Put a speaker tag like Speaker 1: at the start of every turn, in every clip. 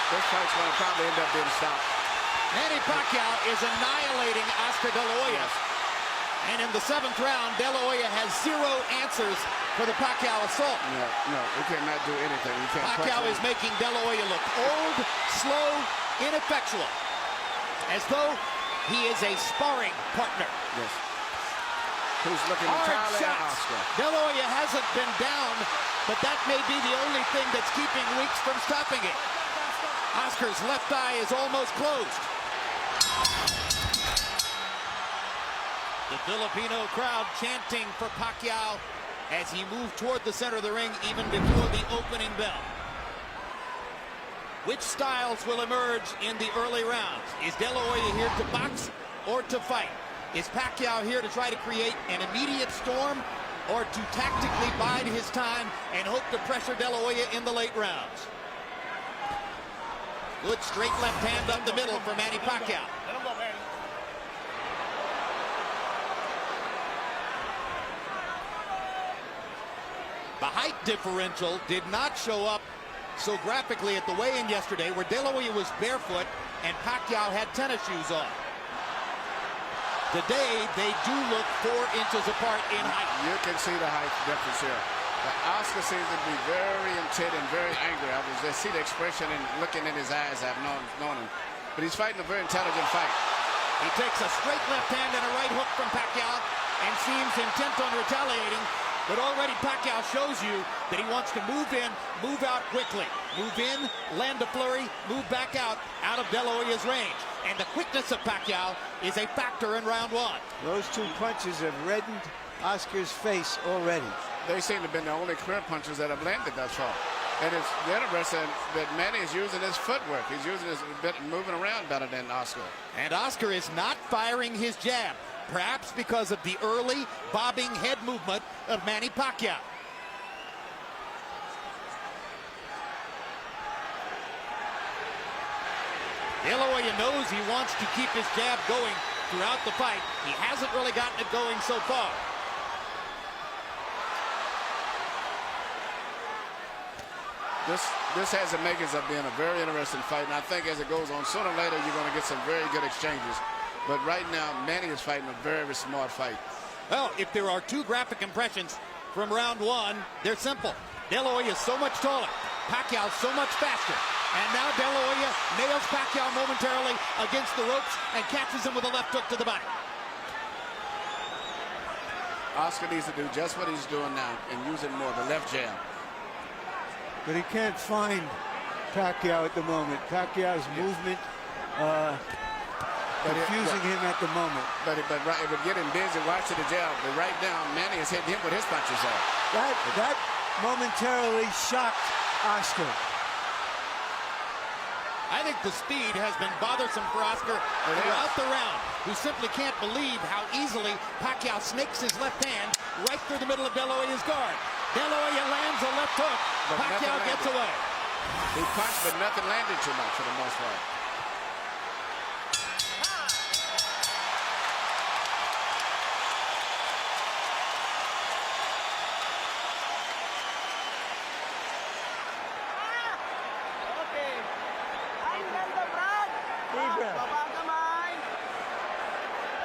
Speaker 1: This fight's going to probably end up being stopped.
Speaker 2: Manny Pacquiao is annihilating Oscar De La Hoya.
Speaker 1: Yes.
Speaker 2: And in the 7th round, De La Hoya has 0 answers for the Pacquiao assault.
Speaker 1: No, he cannot do anything. He can't.
Speaker 2: Pacquiao is making De La Hoya look old, slow, ineffectual, as though he is a sparring partner.
Speaker 1: Yes. Who's looking entirely at Oscar.
Speaker 2: De La Hoya hasn't been down, but that may be the only thing that's keeping Weeks from stopping it. Oscar's left eye is almost closed. The Filipino crowd chanting for Pacquiao as he moved toward the center of the ring even before the opening bell. Which styles will emerge in the early rounds? Is De La Hoya here to box or to fight? Is Pacquiao here to try to create an immediate storm or to tactically bide his time and hope to pressure De La Hoya in the late rounds? Good straight left hand up the middle for Manny Pacquiao. The height differential did not show up so graphically at the weigh-in yesterday, where De La Hoya was barefoot and Pacquiao had tennis shoes on. Today, they do look 4 inches apart in height.
Speaker 1: You can see the height difference here. But Oscar seems to be very intent and very angry. I was just see the expression and looking in his eyes. I've known him. But he's fighting a very intelligent fight.
Speaker 2: He takes a straight left hand and a right hook from Pacquiao and seems intent on retaliating. But already Pacquiao shows you that he wants to move in, move out quickly. Move in, land a flurry, move back out of De La Hoya's range. And the quickness of Pacquiao is a factor in round 1.
Speaker 3: Those 2 punches have reddened Oscar's face already.
Speaker 1: They seem to have been the only clear punches that have landed thus far. And it's interesting that Manny is using his footwork. He's using his moving around better than Oscar.
Speaker 2: And Oscar is not firing his jab, perhaps because of the early bobbing head movement of Manny Pacquiao. De La Hoya knows he wants to keep his jab going throughout the fight. He hasn't really gotten it going so far.
Speaker 1: This has the makings of being a very interesting fight, and I think as it goes on, sooner or later you're going to get some very good exchanges. But right now, Manny is fighting a very smart fight.
Speaker 2: Well, if there are 2 graphic impressions from round 1, they're simple. De La Hoya is so much taller, Pacquiao so much faster. And now De La Hoya nails Pacquiao momentarily against the ropes and catches him with a left hook to the body.
Speaker 1: Oscar needs to do just what he's doing now and use it more, the left jab.
Speaker 3: But he can't find Pacquiao at the moment. Pacquiao's movement confusing him at the moment.
Speaker 1: But it would get him busy watching the jab. But right now, Manny is hitting him with his punches off.
Speaker 3: That momentarily shocked Oscar.
Speaker 2: I think the speed has been bothersome for Oscar throughout the round, who simply can't believe how easily Pacquiao snakes his left hand right through the middle of De La Hoya's guard. De La Hoya lands a left hook. Pacquiao gets away.
Speaker 1: He punched, but nothing landed too much for the most part.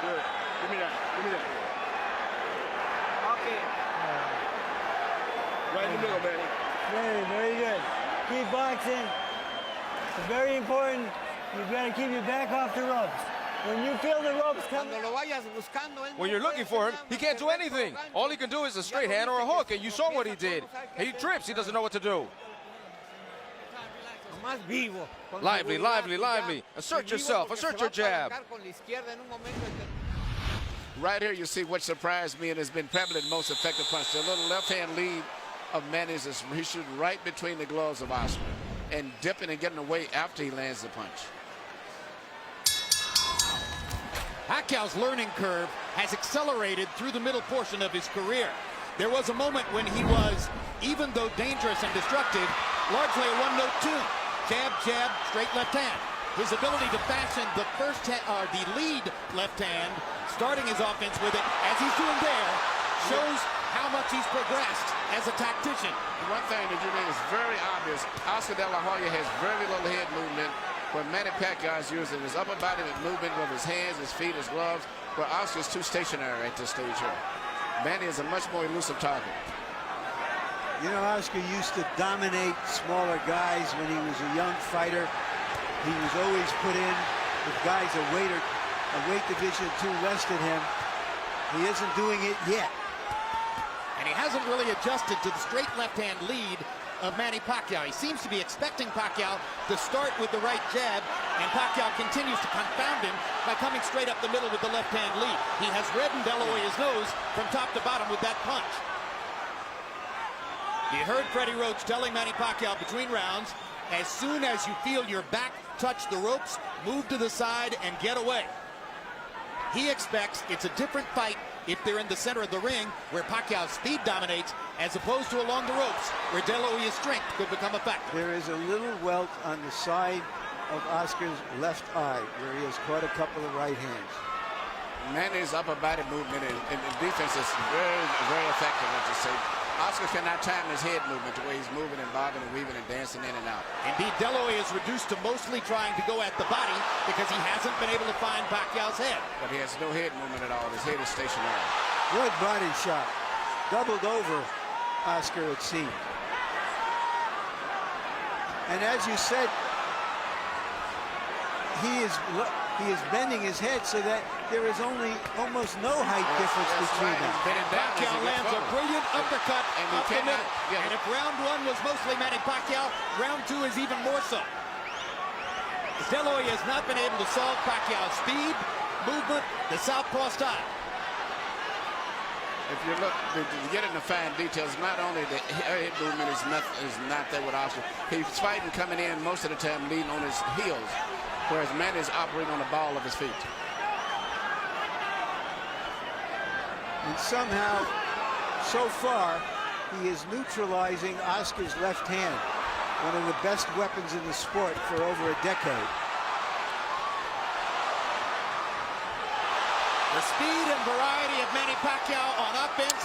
Speaker 4: Good. Give me that. Okay. Right in the middle, Manny.
Speaker 5: Very good. Keep boxing. It's very important. You've got to keep your back off the ropes. When you feel the ropes coming...
Speaker 6: When you're looking for him, he can't do anything. All he can do is a straight hand or a hook, and you saw what he did. He trips. He doesn't know what to do. Lively. Assert yourself. Assert your jab.
Speaker 1: Right here, you see what surprised me and has been probably the most effective punch. The little left-hand lead of Manny's is he shooting right between the gloves of Oscar and dipping and getting away after he lands the punch.
Speaker 2: Pacquiao's learning curve has accelerated through the middle portion of his career. There was a moment when he was, even though dangerous and destructive, largely a one-note tune. Jab, straight left hand. His ability to fashion the lead left hand, starting his offense with it, as he's doing there, shows how much he's progressed as a tactician.
Speaker 1: One thing that you mean is very obvious. Oscar De La Hoya has very little head movement, where Manny Pacquiao is using his upper body movement with his hands, his feet, his gloves, where Oscar is too stationary at this stage here. Manny is a much more elusive target.
Speaker 3: You know, Oscar used to dominate smaller guys when he was a young fighter. He was always put in with guys a weight division or two less than him. He isn't doing it yet.
Speaker 2: And he hasn't really adjusted to the straight left-hand lead of Manny Pacquiao. He seems to be expecting Pacquiao to start with the right jab, and Pacquiao continues to confound him by coming straight up the middle with the left-hand lead. He has reddened De La Hoya's nose from top to bottom with that punch. You heard Freddie Roach telling Manny Pacquiao between rounds, as soon as you feel your back touch the ropes, move to the side and get away. He expects it's a different fight if they're in the center of the ring, where Pacquiao's speed dominates, as opposed to along the ropes, where De La Hoya's strength could become a factor.
Speaker 3: There is a little welt on the side of Oscar's left eye, where he has caught a couple of right hands.
Speaker 1: Manny's upper body movement and defense is very, very effective, as you say. Oscar cannot time his head movement the way he's moving and bobbing and weaving and dancing in and out.
Speaker 2: Indeed, De La Hoya is reduced to mostly trying to go at the body because he hasn't been able to find Pacquiao's head.
Speaker 1: But he has no head movement at all. His head is stationary.
Speaker 3: Good body shot. Doubled over Oscar, it seemed. And as you said, he is bending his head so that there is almost no height difference between them.
Speaker 2: Pacquiao lands a brilliant uppercut up the middle. And if round one was mostly Manny Pacquiao, round two is even more so. De La Hoya has not been able to solve Pacquiao's speed, movement, the southpaw style.
Speaker 1: If you look, to get into fine details, not only the head movement is not there with Oscar. He's fighting coming in most of the time leading on his heels, whereas Manny is operating on the ball of his feet.
Speaker 3: And somehow, so far, he is neutralizing Oscar's left hand, one of the best weapons in the sport for over a decade.
Speaker 2: The speed and variety of Manny Pacquiao on offense,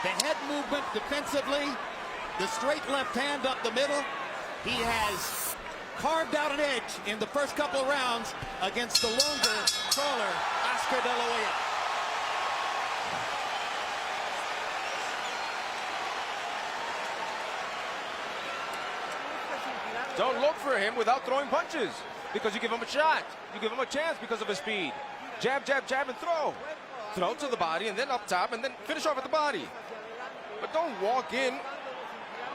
Speaker 2: the head movement defensively, the straight left hand up the middle. He has carved out an edge in the first couple of rounds against the longer, taller Oscar De La Hoya.
Speaker 6: Don't look for him without throwing punches, because you give him a shot. You give him a chance because of his speed. Jab, jab, jab, and throw. Throw to the body, and then up top, and then finish off at the body. But don't walk in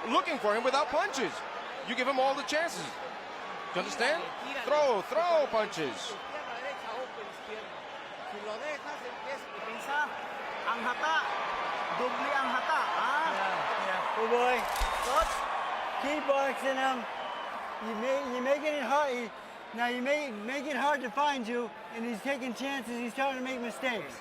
Speaker 6: looking for him without punches. You give him all the chances. Do you understand? Throw punches.
Speaker 5: Good boy. Keep boxing him. You're making it hard. Now you make it hard to find you, and he's taking chances. He's trying to make mistakes.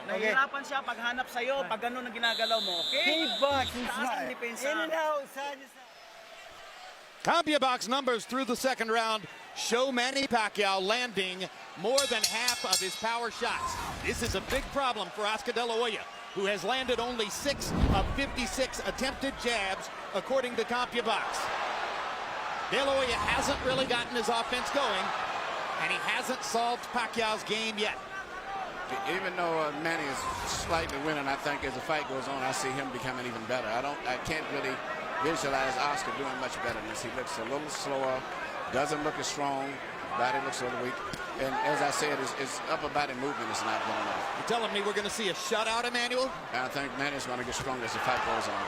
Speaker 7: Nahihirapan siya paghanap sa'yo, pag ganun ang ginagalaw mo, okay?
Speaker 5: Keep boxing
Speaker 7: Taas ang
Speaker 5: smart.
Speaker 7: depensa.
Speaker 5: In and out, side to side.
Speaker 2: CompuBox numbers through the second round show Manny Pacquiao landing more than half of his power shots. This is a big problem for Oscar De La Hoya, who has landed only 6 of 56 attempted jabs, according to CompuBox. De La Hoya hasn't really gotten his offense going, and he hasn't solved Pacquiao's game yet.
Speaker 1: Even though Manny is slightly winning, I think as the fight goes on, I see him becoming even better. I can't really visualize Oscar doing much better than this. He looks a little slower, doesn't look as strong, body looks a little weak. And as I said, his upper body movement is not going enough.
Speaker 2: You're telling me we're going to see a shutout, Emmanuel?
Speaker 1: I think Manny's going to get stronger as the fight goes on,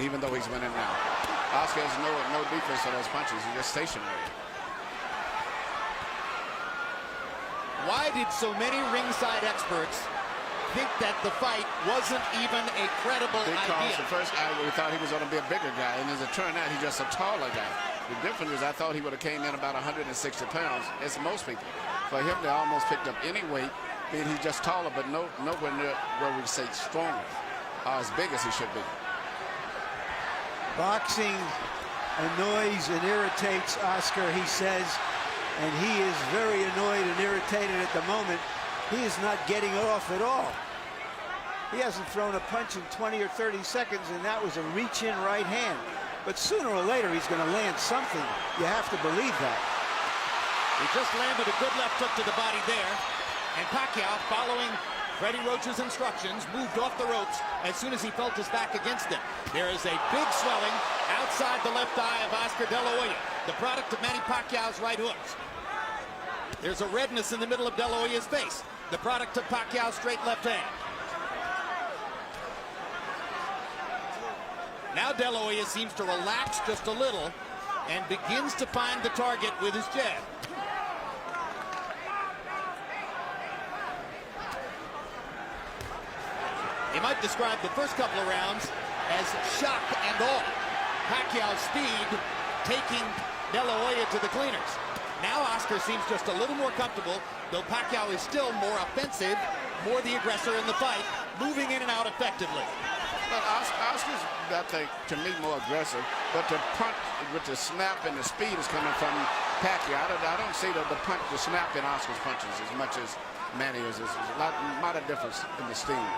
Speaker 1: even though he's winning now. Oscar has no defense for those punches. He's just stationary.
Speaker 2: Why did so many ringside experts think that the fight wasn't even a credible
Speaker 1: Because
Speaker 2: idea?
Speaker 1: the first we thought he was going to be a bigger guy, and as it turned out, he's just a taller guy. The difference is I thought he would have came in about 160 pounds, as most people. For him, they almost picked up any weight, being he's just taller, but nowhere near where we say stronger, or as big as he should be.
Speaker 3: Boxing annoys and irritates Oscar, he says, and he is very annoyed and irritated at the moment. He is not getting off at all. He hasn't thrown a punch in 20 or 30 seconds, and that was a reach-in right hand. But sooner or later, he's going to land something. You have to believe that.
Speaker 2: He just landed a good left hook to the body there. And Pacquiao, following Freddie Roach's instructions, moved off the ropes as soon as he felt his back against him. There is a big swelling outside the left eye of Oscar De La Hoya, the product of Manny Pacquiao's right hooks. There's a redness in the middle of De La Hoya's face, the product of Pacquiao's straight left hand. Now De La Hoya seems to relax just a little and begins to find the target with his jab. You might describe the first couple of rounds as shock and awe. Pacquiao's speed taking De La Hoya to the cleaners. Now Oscar seems just a little more comfortable, though Pacquiao is still more offensive, more the aggressor in the fight, moving in and out effectively.
Speaker 1: But Oscar's, I think, to me, more aggressive. But the punch with the snap and the speed is coming from Pacquiao. I don't see the punch, the snap in Oscar's punches as much as Manny is. There's a lot of difference in the steam.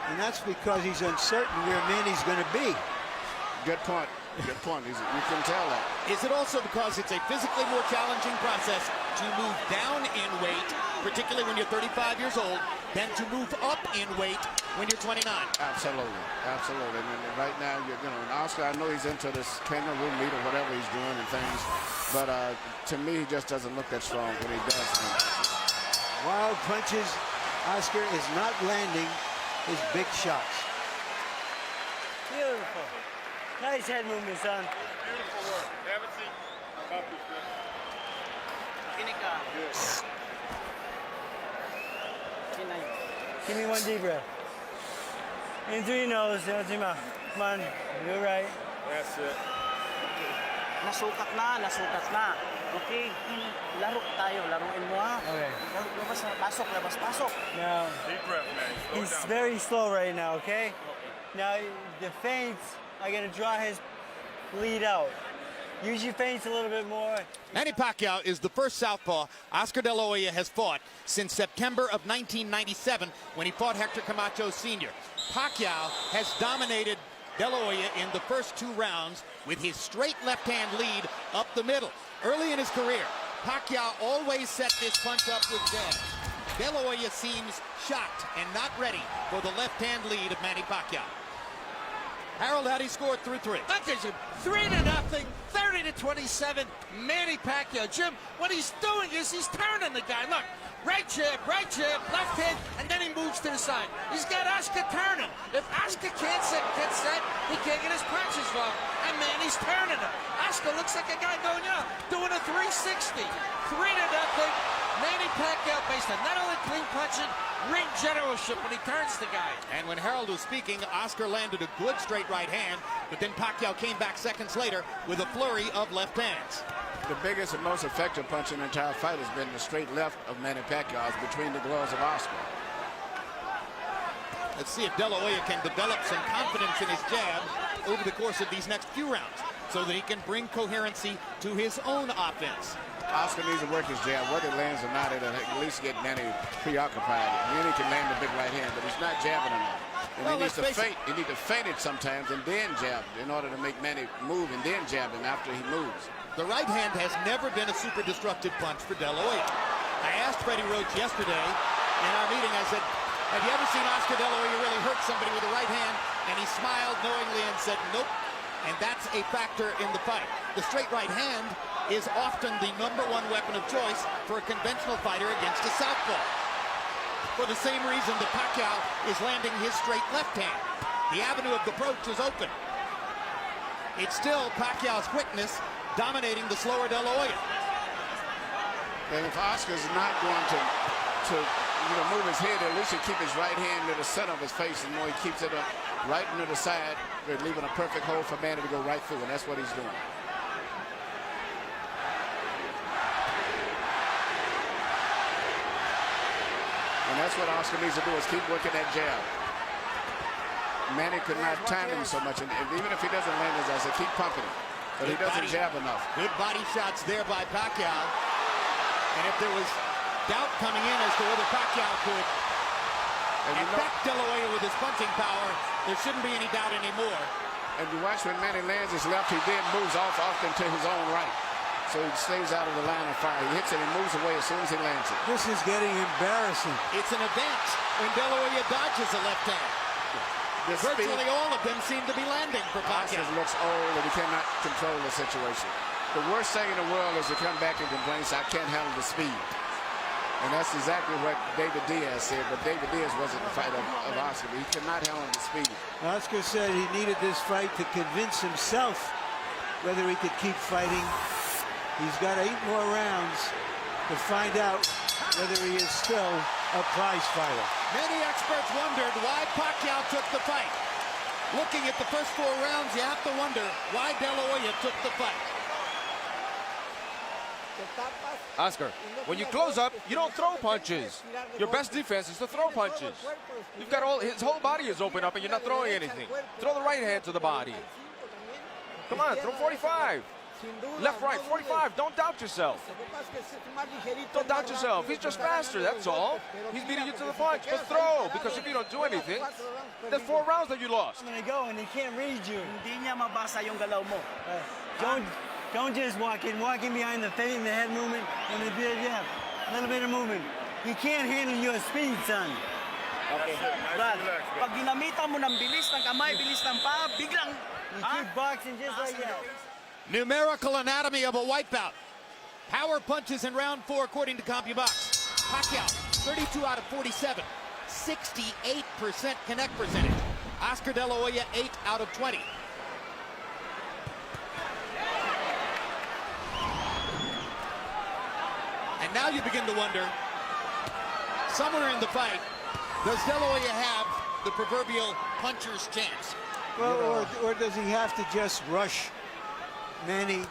Speaker 3: And that's because he's uncertain where Manny's going to be.
Speaker 1: Good point. Good point. You can tell that.
Speaker 2: Is it also because it's a physically more challenging process to move down in weight, particularly when you're 35 years old, than to move up in weight when you're 29?
Speaker 1: Absolutely. Absolutely. And right now, you know, Oscar, I know he's into this kangaroo meat or whatever he's doing and things, but to me, he just doesn't look that strong when he does.
Speaker 3: Wild punches. Oscar is not landing his big shots.
Speaker 5: Beautiful. Nice head movement, son.
Speaker 4: Beautiful work. Have a seat. Coffee's good.
Speaker 5: Give me one deep breath. In through your nose, out through your mouth. Come on, you're right.
Speaker 4: That's it.
Speaker 7: Nasukat na. Okay, laro tayo, laruin mo ha.
Speaker 5: Okay.
Speaker 7: Labas, pasok.
Speaker 5: Now,
Speaker 4: Deep breath, man. Slow
Speaker 5: he's
Speaker 4: down.
Speaker 5: very slow right now, okay? Now, the feints, I gotta draw his lead out. Use your feints a little bit more.
Speaker 2: Manny Pacquiao is the first southpaw Oscar De La Hoya has fought since September of 1997 when he fought Hector Camacho Sr. Pacquiao has dominated De La Hoya in the first 2 rounds with his straight left-hand lead up the middle. Early in his career, Pacquiao always set this punch up with jabs. De La Hoya seems shocked and not ready for the left-hand lead of Manny Pacquiao. Harold, how do you score through 3?
Speaker 8: Look at you, 3-0, 30-27, Manny Pacquiao. Jim, what he's doing is he's turning the guy. Look, right jab, left hand, and then he moves to the side. He's got Oscar turning. If Oscar can't get set, he can't get his punches wrong. And Manny's turning him. Oscar looks like a guy going out, doing a 360. 3-0, Manny Pacquiao based on not only clean punching, ring generalship when he turns the guy.
Speaker 2: And when Harold was speaking, Oscar landed a good straight right hand, but then Pacquiao came back seconds later with a flurry of left hands.
Speaker 1: The biggest and most effective punch in the entire fight has been the straight left of Manny Pacquiao between the gloves of Oscar.
Speaker 2: Let's see if De La Hoya can develop some confidence in his jab over the course of these next few rounds so that he can bring coherency to his own offense.
Speaker 1: Oscar needs to work his jab. Whether it lands or not, it'll at least get Manny preoccupied. Manny can land the big right hand, but he's not jabbing enough. And
Speaker 2: Well,
Speaker 1: he needs to
Speaker 2: let's face
Speaker 1: feint. He needs to feint it sometimes and then jab in order to make Manny move and then jab him after he moves.
Speaker 2: The right hand has never been a super destructive punch for De La Hoya. I asked Freddie Roach yesterday in our meeting, I said, have you ever seen Oscar De La Hoya really hurt somebody with the right hand? And he smiled knowingly and said, nope. And that's a factor in the fight. The straight right hand is often the #1 weapon of choice for a conventional fighter against a southpaw. For the same reason that Pacquiao is landing his straight left hand. The avenue of approach is open. It's still Pacquiao's quickness dominating the slower De La Hoya.
Speaker 1: And if Oscar's not going to move his head, at least he keep his right hand to the center of his face, and more he keeps it up right into the side, leaving a perfect hole for Manny to go right through, and that's what he's doing. And that's what Oscar needs to do, is keep working that jab. Manny could not time him so much, and even if he doesn't land his ass, keep pumping him. But he doesn't jab enough.
Speaker 2: Good body shots there by Pacquiao. And if there was doubt coming in as to whether Pacquiao could And back De La Hoya with his punching power. There shouldn't be any doubt anymore.
Speaker 1: And you watch when Manny lands his left, he then moves off often to his own right. So he stays out of the line of fire. He hits it and moves away as soon as he lands it.
Speaker 3: This is getting embarrassing.
Speaker 2: It's an event when De La Hoya dodges a left hand. Virtually all of them seem to be landing for Pacquiao.
Speaker 1: Oscar looks old and he cannot control the situation. The worst thing in the world is to come back and complain, I can't handle the speed. And that's exactly what David Diaz said, but David Diaz wasn't the fighter of Oscar. He could not handle the speed.
Speaker 3: Oscar said he needed this fight to convince himself whether he could keep fighting. He's got 8 more rounds to find out whether he is still a prize fighter.
Speaker 2: Many experts wondered why Pacquiao took the fight. Looking at the first 4 rounds, you have to wonder why De La Hoya took the fight.
Speaker 6: Oscar, when you close up, you don't throw punches. Your best defense is to throw punches. You've got his whole body is open up and you're not throwing anything. Throw the right hand to the body. Come on, throw 45. Left, right, 45. Don't doubt yourself. Don't doubt yourself. He's just faster, that's all. He's beating you to the punch. But throw, because if you don't do anything, there's 4 rounds that you lost.
Speaker 5: I'm gonna go and he can't read you.
Speaker 7: Hindi niya mabasa yung galaw mo.
Speaker 5: Don't just walk in behind the face and the head movement and the beard, yeah, a little bit of movement. He can't handle your speed, son.
Speaker 7: Okay. Brad, pag ginamitan mo ng bilis ng kamay, bilis ng paa, biglang...
Speaker 5: You keep boxing just like that.
Speaker 2: Numerical anatomy of a wipeout. Power punches in round 4 according to CompuBox. Pacquiao, 32 out of 47. 68% connect percentage. Oscar De La Hoya, 8 out of 20. And now you begin to wonder, somewhere in the fight, does De La Hoya have the proverbial puncher's chance?
Speaker 3: Well, or does he have to just rush Manny,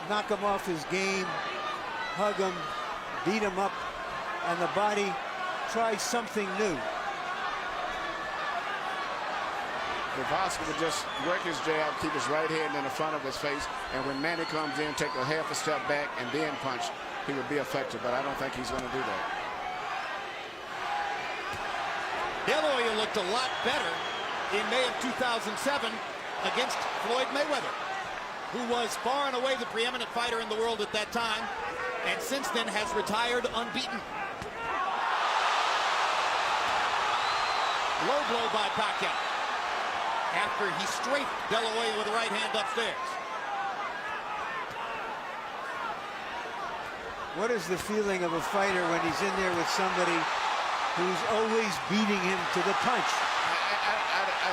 Speaker 3: knock him off his game, hug him, beat him up, and the body try something new?
Speaker 1: If Oscar would just work his jab, keep his right hand in the front of his face, and when Manny comes in, take a half a step back and then punch, he would be effective, but I don't think he's going to do that.
Speaker 2: De La Hoya looked a lot better in May of 2007 against Floyd Mayweather, who was far and away the preeminent fighter in the world at that time, and since then has retired unbeaten. Low blow by Pacquiao after he strafed De La Hoya with the right hand upstairs.
Speaker 3: What is the feeling of a fighter when he's in there with somebody who's always beating him to the punch?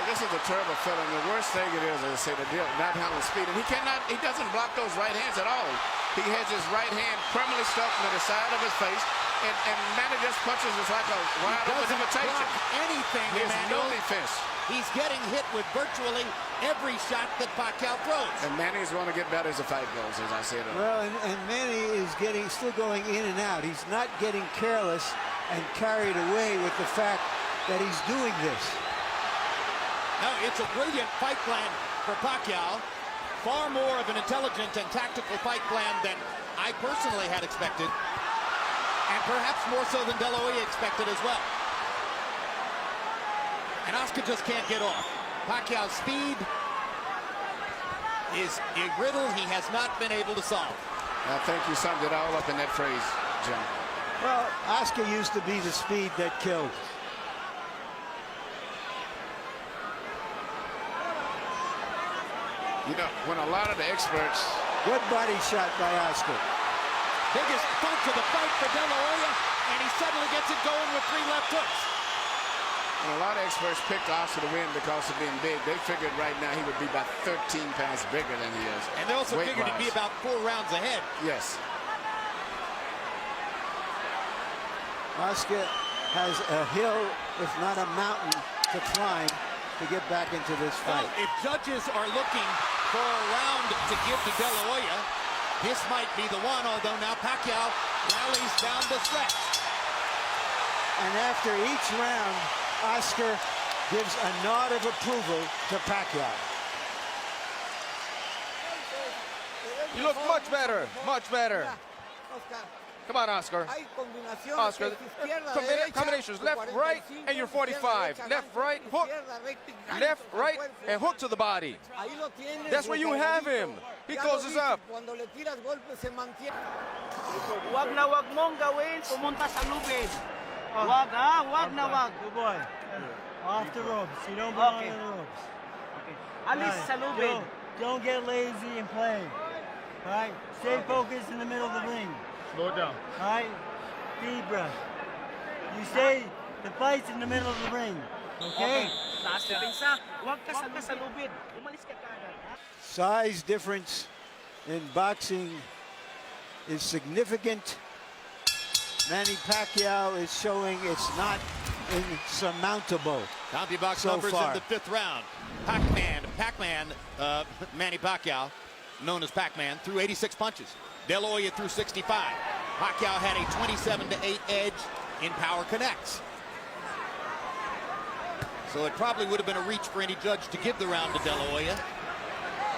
Speaker 1: This is a terrible feeling. The worst thing it is, as I say, the deal, not handling speed. And he doesn't block those right hands at all. He has his right hand permanently stuck to the side of his face, and Manny just punches us like a wide open invitation.
Speaker 2: Anything,
Speaker 1: There's no
Speaker 2: Emmanuel.
Speaker 1: defense.
Speaker 2: He's getting hit with virtually every shot that Pacquiao throws.
Speaker 1: And Manny's going to get better as the fight goes, as I said earlier.
Speaker 3: Well, and Manny is still going in and out. He's not getting careless and carried away with the fact that he's doing this.
Speaker 2: No, it's a brilliant fight plan for Pacquiao. Far more of an intelligent and tactical fight plan than I personally had expected. And perhaps more so than De La Hoya expected as well. And Oscar just can't get off. Pacquiao's speed is a riddle he has not been able to solve.
Speaker 1: I think you summed it all up in that phrase, Jim.
Speaker 3: Well, Oscar used to be the speed that killed.
Speaker 1: You know, when a lot of the experts...
Speaker 3: Good body shot by Oscar.
Speaker 2: Biggest punch of the fight for De La Hoya, and he suddenly gets it going with 3 left hooks.
Speaker 1: And a lot of experts picked Oscar to win because of being big. They figured right now he would be about 13 pounds bigger than he is.
Speaker 2: And they also figured he'd be about 4 rounds ahead.
Speaker 1: Yes.
Speaker 3: Oscar has a hill, if not a mountain, to climb to get back into this fight.
Speaker 2: Well, if judges are looking for a round to give to De La Hoya, this might be the one, although now Pacquiao rallies down the stretch.
Speaker 3: And after each round, Oscar gives a nod of approval to Pacquiao.
Speaker 6: You look much better, much better. Come on, Oscar. Oscar, combinations, left, right, and you're 45. Left, right, hook. Left, right, and hook to the body. That's where you have him. He closes up.
Speaker 7: Wag na wag mong gawin, pumunta sa lubid. Wag wag na wag.
Speaker 5: Good boy. Off the ropes. You don't belong on the ropes.
Speaker 7: Alis sa lubid.
Speaker 5: Don't get lazy and play. All right? Stay focused in the middle of the ring.
Speaker 4: Slow it down.
Speaker 5: All right? Deep breath. You stay, the fight's in the middle of the ring. Okay?
Speaker 7: Taas depensa. Wag ka sa lubid. Umalis ka kaagad.
Speaker 3: Size difference in boxing is significant. Manny Pacquiao is showing it's not insurmountable.
Speaker 2: CompuBox
Speaker 3: so
Speaker 2: numbers
Speaker 3: far.
Speaker 2: in the 5th round. Pacman, Manny Pacquiao, known as Pacman, threw 86 punches. De La Hoya threw 65. Pacquiao had a 27-8 edge in power connects. So it probably would have been a reach for any judge to give the round to De La Hoya.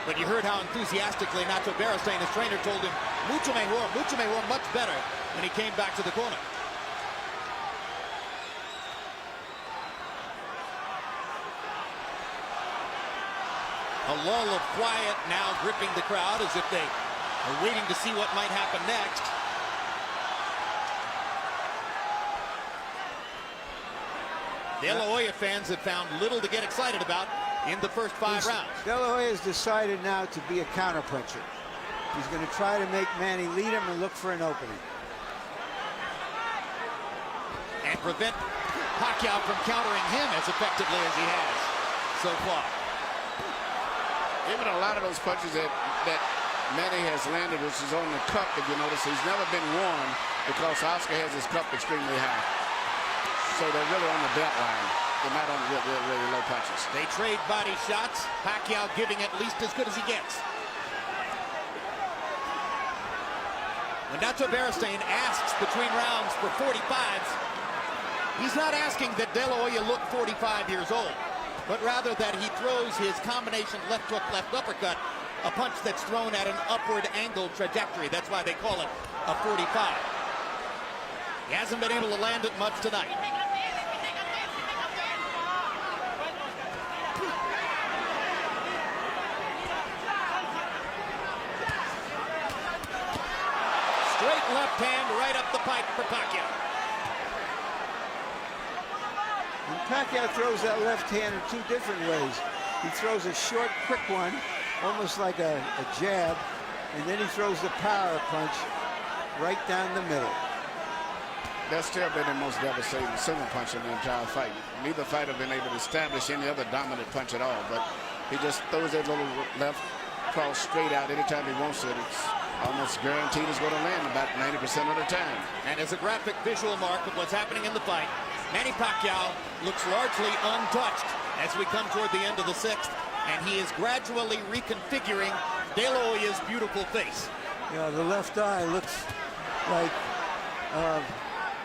Speaker 2: But you heard how enthusiastically Nacho Beristain, his trainer, told him, mucho mejor, much better, when he came back to the corner. A lull of quiet now gripping the crowd as if they are waiting to see what might happen next. De La Hoya fans have found little to get excited about in the first 5 rounds.
Speaker 3: De La Hoya has decided now to be a counterpuncher. He's going to try to make Manny lead him and look for an opening.
Speaker 2: And prevent Pacquiao from countering him as effectively as he has so far.
Speaker 1: Even a lot of those punches that Manny has landed, which is on the cup, if you notice, he's never been warned because Oscar has his cup extremely high. So they're really on the belt line. They're not on really low punches.
Speaker 2: They trade body shots. Pacquiao giving at least as good as he gets. When Nacho Beristain asks between rounds for 45s, he's not asking that De La Hoya look 45 years old, but rather that he throws his combination left hook, left uppercut, a punch that's thrown at an upward angled trajectory. That's why they call it a 45. He hasn't been able to land it much tonight. Straight left hand right up the pipe for Pacquiao.
Speaker 3: And Pacquiao throws that left hand in 2 different ways. He throws a short, quick one, almost like a jab, and then he throws the power punch right down the middle.
Speaker 1: That's still been the most devastating single punch in the entire fight. Neither fighter been able to establish any other dominant punch at all, but he just throws that little left cross straight out anytime he wants it. It's almost guaranteed it's going to land about 90% of the time.
Speaker 2: And as a graphic visual mark of what's happening in the fight, Manny Pacquiao looks largely untouched as we come toward the end of the 6th, and he is gradually reconfiguring De La Hoya's beautiful face.
Speaker 3: Yeah, the left eye looks like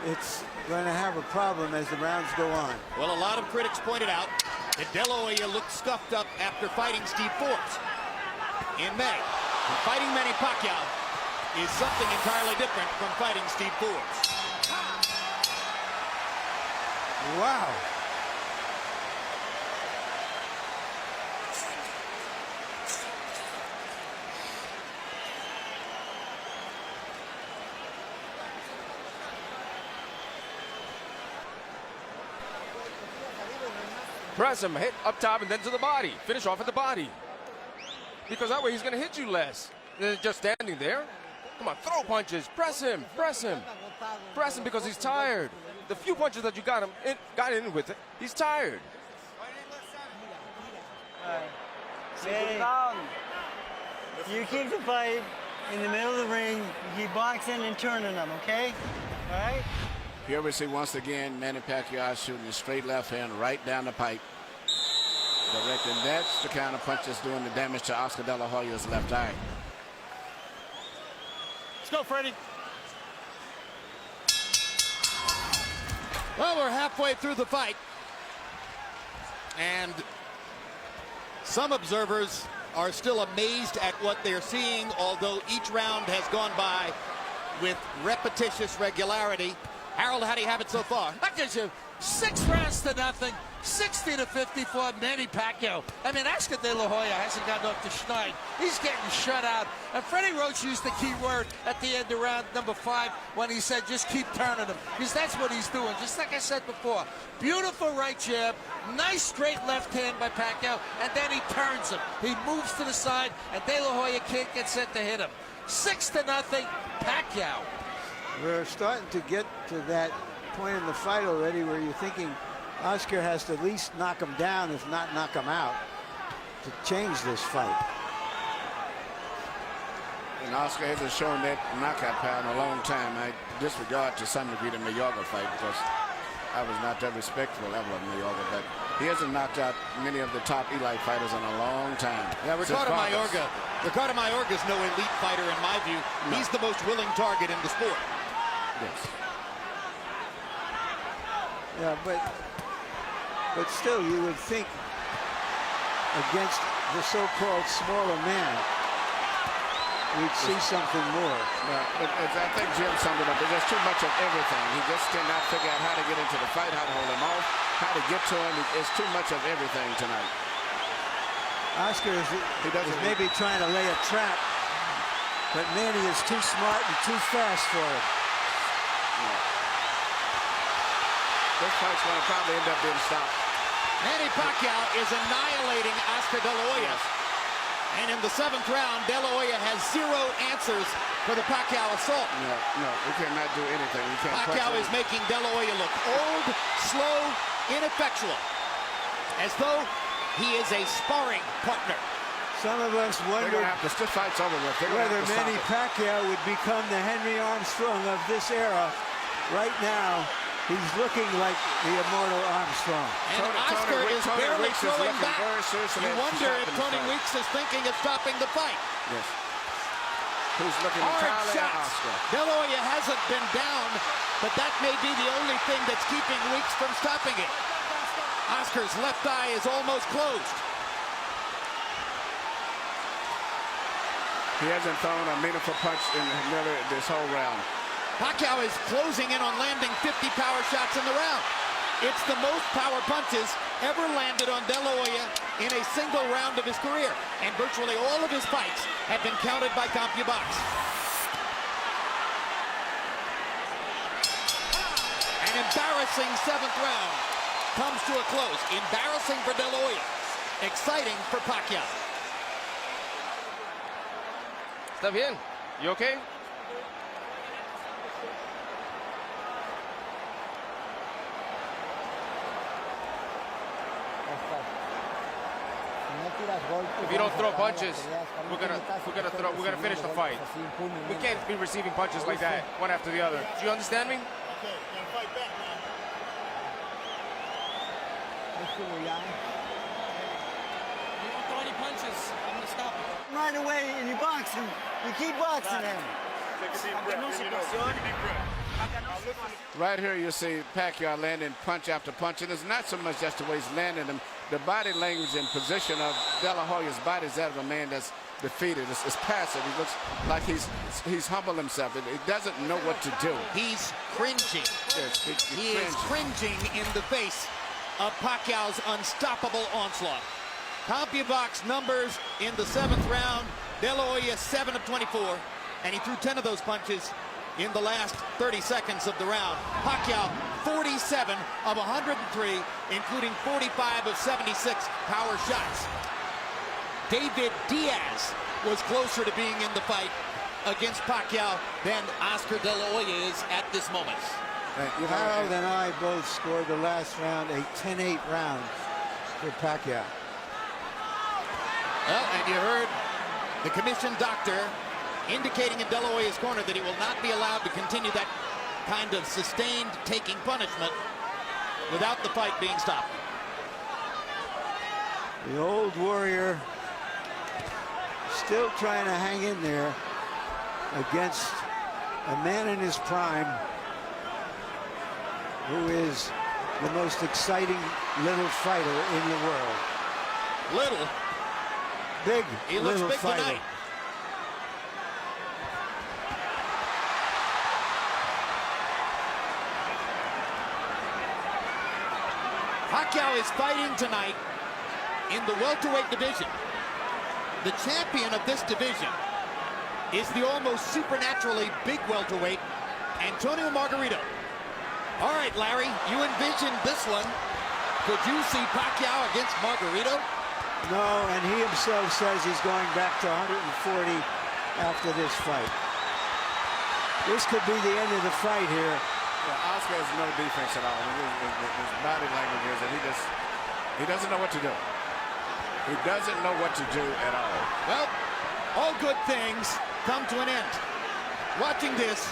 Speaker 3: it's going to have a problem as the rounds go on.
Speaker 2: Well, a lot of critics pointed out that De La Hoya looked scuffed up after fighting Steve Forbes in May. And fighting Manny Pacquiao is something entirely different from fighting Steve Forbes.
Speaker 3: Wow.
Speaker 6: Press him, hit up top and then to the body. Finish off at the body. Because that way he's going to hit you less than just standing there. Come on, throw punches. Press him, press him. Press him because he's tired. The few punches that you got in with it, he's tired.
Speaker 5: Manny, you keep the fight in the middle of the ring. You keep boxing and turning them, okay? All right?
Speaker 1: Here we see once again Manny Pacquiao shooting a straight left hand right down the pipe. Directing that's the kind of punch that's doing the damage to Oscar De La Hoya's left eye.
Speaker 2: Let's go, Freddie. Well, we're halfway through the fight. And some observers are still amazed at what they're seeing, although each round has gone by with repetitious regularity. Harold, how do you have it so far?
Speaker 8: That gives you 6 rounds to nothing, 60-54, Manny Pacquiao. I mean, Oscar De La Hoya hasn't gotten off the schneid. He's getting shut out. And Freddie Roach used the key word at the end of round number 5 when he said, just keep turning him. Because that's what he's doing, just like I said before. Beautiful right jab, nice straight left hand by Pacquiao, and then he turns him. He moves to the side, and De La Hoya can't get set to hit him. 6-0, Pacquiao.
Speaker 3: We're starting to get to that point in the fight already where you're thinking Oscar has to at least knock him down, if not knock him out, to change this fight.
Speaker 1: And Oscar hasn't shown that knockout power in a long time. I disregard to some degree the Mayorga fight because I was not that respectful level of Mayorga, but he hasn't knocked out many of the top elite fighters in a long time.
Speaker 2: Yeah, Ricardo Mayorga is no elite fighter in my view. No. He's the most willing target in the sport.
Speaker 1: Yes.
Speaker 3: Yeah, but still, you would think against the so-called smaller man, we'd see something more.
Speaker 1: Well, I think Jim summed it up. There's just too much of everything. He just cannot figure out how to get into the fight, how to hold him off, how to get to him. It's too much of everything tonight.
Speaker 3: Oscar is maybe trying to lay a trap, but Manny is too smart and too fast for it.
Speaker 1: This fight's going to probably end up being stopped.
Speaker 2: Manny Pacquiao is annihilating Oscar De La Hoya.
Speaker 1: Yes.
Speaker 2: And in the 7th round, De La Hoya has 0 answers for the Pacquiao assault.
Speaker 1: No, we cannot do anything. We can't.
Speaker 2: Pacquiao is making De La Hoya look old, slow, ineffectual, as though he is a sparring partner.
Speaker 3: Some of us wonder
Speaker 1: this fight's over with.
Speaker 3: Whether Manny Pacquiao would become the Henry Armstrong of this era. Right now, he's looking like the immortal Armstrong.
Speaker 2: And Oscar is barely throwing back. You wonder if Tony Weeks is thinking of stopping the fight.
Speaker 1: Yes. Who's looking
Speaker 2: hard
Speaker 1: entirely at
Speaker 2: shots.
Speaker 1: Oscar.
Speaker 2: De La Hoya hasn't been down, but that may be the only thing that's keeping Weeks from stopping it. Oscar's left eye is almost closed.
Speaker 1: He hasn't thrown a meaningful punch in this whole round.
Speaker 2: Pacquiao is closing in on landing 50 power shots in the round. It's the most power punches ever landed on De La Hoya in a single round of his career. And virtually all of his fights have been counted by CompuBox. An embarrassing 7th round comes to a close. Embarrassing for De La Hoya. Exciting for Pacquiao.
Speaker 6: Está bien. You okay? If you don't throw punches, we're gonna finish the fight. We can't be receiving punches like that, one after the other. Do you understand me?
Speaker 4: Okay, gonna fight back, man.
Speaker 7: You don't throw any punches, I'm gonna stop you.
Speaker 5: Right away, and you box him. You keep boxing him.
Speaker 4: Take a deep breath. Take a deep breath.
Speaker 1: Right here you see Pacquiao landing punch after punch, and it's not so much just the way he's landing them. The body language and position of De La Hoya's body is that of a man that's defeated. It's passive. He looks like he's humbled himself. He doesn't know what to do.
Speaker 2: He's cringing.
Speaker 1: Yes,
Speaker 2: He is cringing in the face of Pacquiao's unstoppable onslaught. CompuBox numbers in the 7th round. De La Hoya 7 of 24, and he threw 10 of those punches in the last 30 seconds of the round. Pacquiao 47 of 103, including 45 of 76 power shots. David Diaz was closer to being in the fight against Pacquiao than Oscar De La Hoya is at this moment.
Speaker 3: Harold and I both scored the last round a 10-8 round for Pacquiao.
Speaker 2: Well, and you heard the commission doctor indicating in De La Hoya's corner that he will not be allowed to continue that kind of sustained taking punishment without the fight being stopped.
Speaker 3: The old warrior still trying to hang in there against a man in his prime who is the most exciting little fighter in the world.
Speaker 2: Little?
Speaker 3: Big,
Speaker 2: he looks
Speaker 3: little
Speaker 2: big
Speaker 3: fighter.
Speaker 2: tonight. Pacquiao is fighting tonight in the welterweight division. The champion of this division is the almost supernaturally big welterweight, Antonio Margarito. All right, Larry, you envisioned this one. Could you see Pacquiao against Margarito?
Speaker 3: No, and he himself says he's going back to 140 after this fight. This could be the end of the fight here.
Speaker 1: Yeah, Oscar has no defense at all. His body language is that he doesn't know what to do. He doesn't know what to do at all.
Speaker 2: Well, all good things come to an end. Watching this,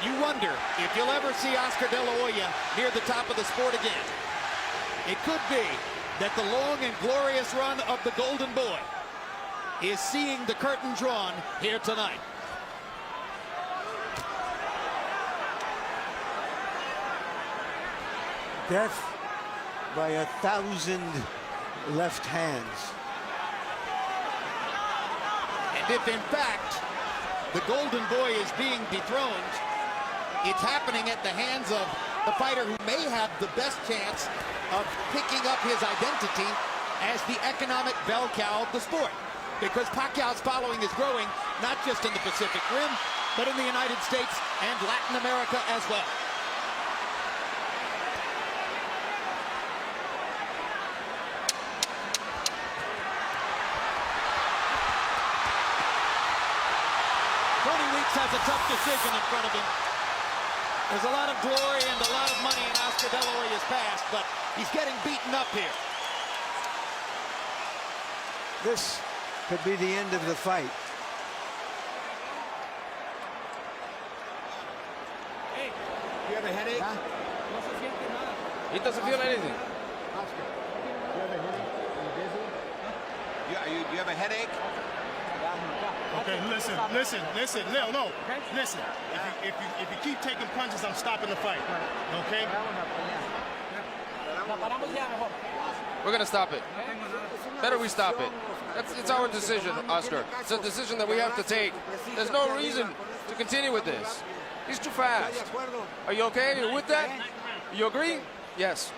Speaker 2: you wonder if you'll ever see Oscar De La Hoya near the top of the sport again. It could be that the long and glorious run of the Golden Boy is seeing the curtain drawn here tonight.
Speaker 3: Death by 1,000 left hands.
Speaker 2: And if in fact the Golden Boy is being dethroned, it's happening at the hands of the fighter who may have the best chance of picking up his identity as the economic bell cow of the sport. Because Pacquiao's following is growing, not just in the Pacific Rim, but in the United States and Latin America as well. Has a tough decision in front of him. There's a lot of glory and a lot of money in Oscar De La Hoya's past, but he's getting beaten up here.
Speaker 3: This could be the end of the fight.
Speaker 4: Hey, you have a headache?
Speaker 6: He doesn't feel anything.
Speaker 4: Oscar, you have a headache? Are you busy?
Speaker 9: You have a headache?
Speaker 4: Okay, listen. No. Listen. If you keep taking punches, I'm stopping the fight. Okay?
Speaker 6: We're going to stop it. Better we stop it. It's our decision, Oscar. It's a decision that we have to take. There's no reason to continue with this. He's too fast. Are you okay? Are you with that? You agree? Yes.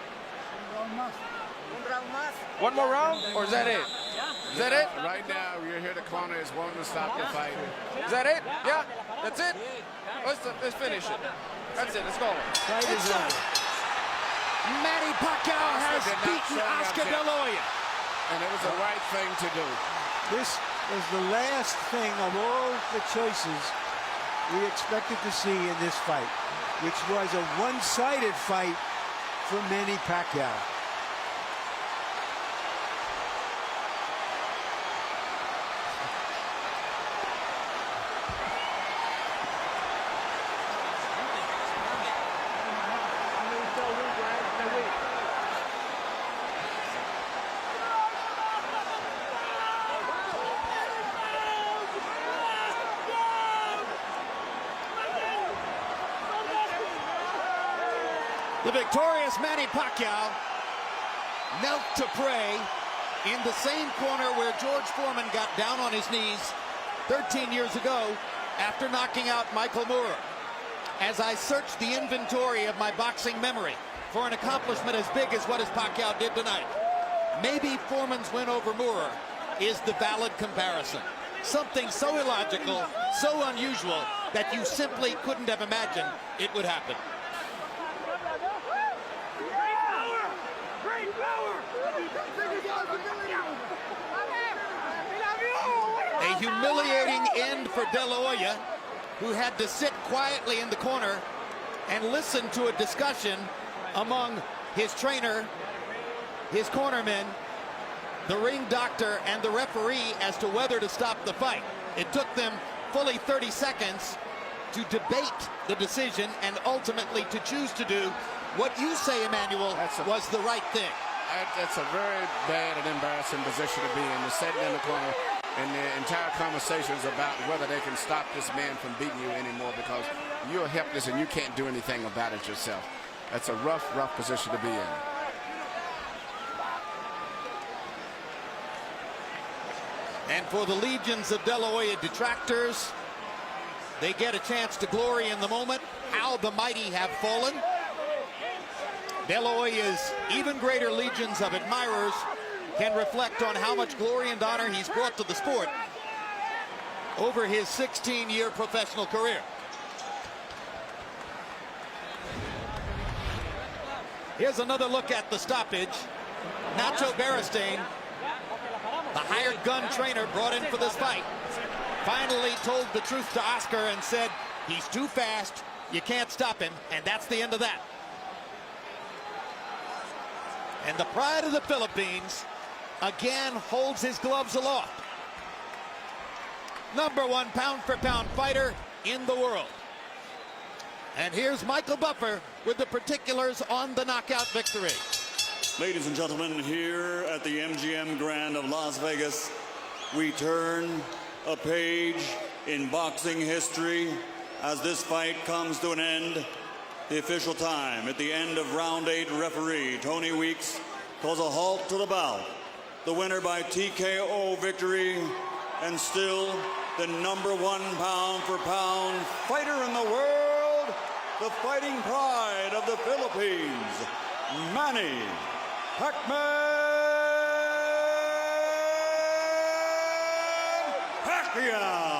Speaker 6: One more round, or is that it? Is that it?
Speaker 1: Right now, you're here. The corner is wanting to stop the fight.
Speaker 6: Is that it? Yeah, that's it. Let's finish it. That's it. Let's go.
Speaker 2: It's done. Manny Pacquiao has beaten Oscar De La Hoya.
Speaker 1: And it was the right thing to do.
Speaker 3: This was the last thing of all the choices we expected to see in this fight, which was a one-sided fight for Manny Pacquiao.
Speaker 2: The victorious Manny Pacquiao knelt to pray in the same corner where George Foreman got down on his knees 13 years ago after knocking out Michael Moorer. As I searched the inventory of my boxing memory for an accomplishment as big as what Pacquiao did tonight, maybe Foreman's win over Moorer is the valid comparison. Something so illogical, so unusual, that you simply couldn't have imagined it would happen. A humiliating end for De La Hoya, who had to sit quietly in the corner and listen to a discussion among his trainer, his cornermen, the ring doctor, and the referee as to whether to stop the fight. It took them fully 30 seconds to debate the decision and ultimately to choose to do what you say, Emmanuel, was the right thing.
Speaker 1: That's a very bad and embarrassing position to be in, to sit in the corner, and the entire conversation is about whether they can stop this man from beating you anymore because you're helpless and you can't do anything about it yourself. That's a rough position to be in.
Speaker 2: And for the legions of De La Hoya detractors, they get a chance to glory in the moment. How the mighty have fallen. De La Hoya's even greater legions of admirers can reflect on how much glory and honor he's brought to the sport over his 16-year professional career. Here's another look at the stoppage. Nacho Beristain, the hired gun trainer brought in for this fight, finally told the truth to Oscar and said, he's too fast, you can't stop him, and that's the end of that. And the pride of the Philippines again holds his gloves aloft. #1 pound-for-pound fighter in the world. And here's Michael Buffer with the particulars on the knockout victory.
Speaker 9: Ladies and gentlemen, here at the MGM Grand of Las Vegas, we turn a page in boxing history as this fight comes to an end. The official time at the end of round 8, referee Tony Weeks calls a halt to the bout. The winner by TKO victory, and still the #1 pound-for-pound fighter in the world, the fighting pride of the Philippines, Manny Pacman Pacquiao.